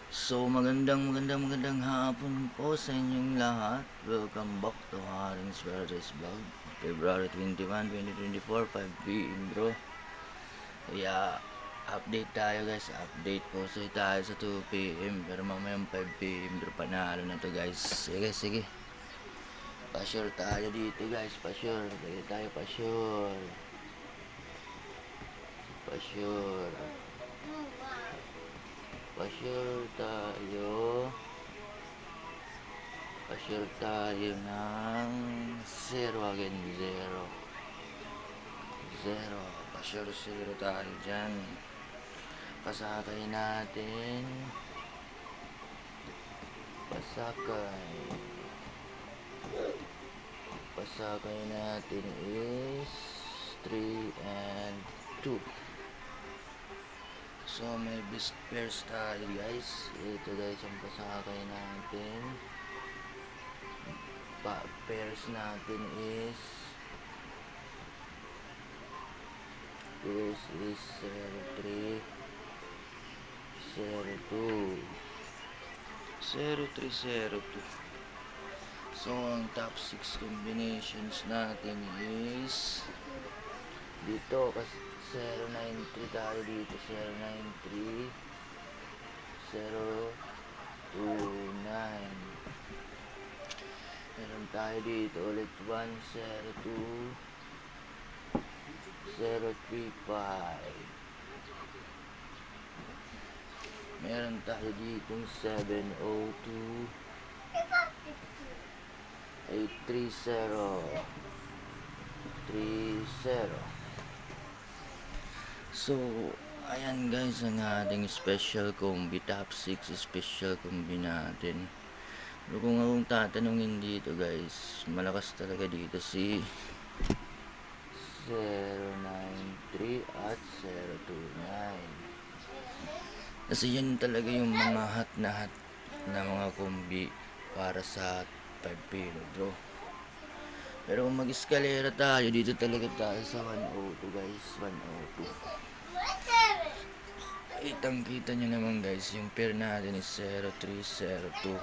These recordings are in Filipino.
So magandang hapon po sa inyong lahat. Welcome back to Haring's Paradise Vlog. February 21, 2024, 5 p.m. bro. Kaya update tayo guys. Update po tayo sa 2 p.m. Pero mamayang 5 p.m. bro, panalo na to guys. Sige. Pa-sure tayo dito guys. Pa-sure. Lagi tayo pa-sure. Pa-sure. Pa-sure tayo. Pa-sure tayo ng 0 again. 0. Pa-sure 0 tayo dyan. Pasakay natin. Pasakay natin is 3 and 2. So may best pairs tayo guys. Ito guys ang pasakay natin. Pairs natin is 03, 02, 0302. So ang top 6 combinations natin is dito kasi 093 tayo dito, 093, 029. Meron tayo dito ulit 102, 035. Meron tayo dito 702, 830, 30. So, ayan guys ang ating special combi, top 6 special combi natin. Pero kung akong tatanungin dito guys, malakas talaga dito si 093 at 029. Kasi yan talaga yung mga hot na mga combi para sa 5 p.m. bro. Pero kung mag-eskalera tayo, dito talaga tayo sa 102 guys, 102. Kitang-kita nyo naman guys, yung pair natin is 0302.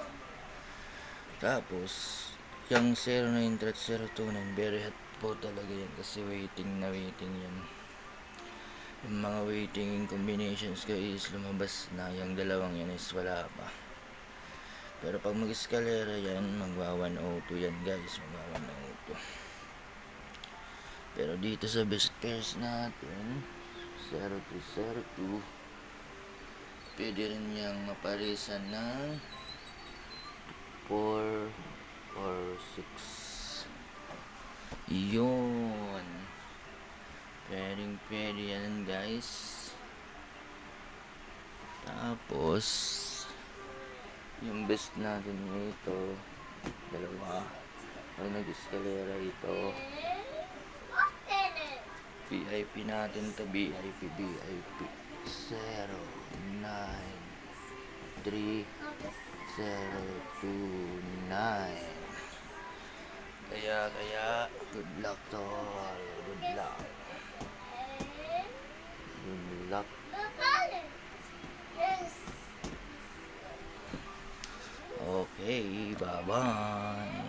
Tapos, yung 093 at 029, very hot po talaga yan kasi waiting yan. Yung mga waiting combinations ko is lumabas na, yung dalawang yan is wala pa. Pero pag mag-eskalera yan, magwa 102 yan guys, magwa 102. Pero dito sa best pairs natin, 0302, pwede rin niyang maparisan ng 4 or 6. Yun. Pwede yan guys. Tapos, yung best natin ito, dalawa. Pag nag-eskalera ito, VIP natin to, VIP 093 029. Kaya good luck to all. Good luck. Okay, bye-bye.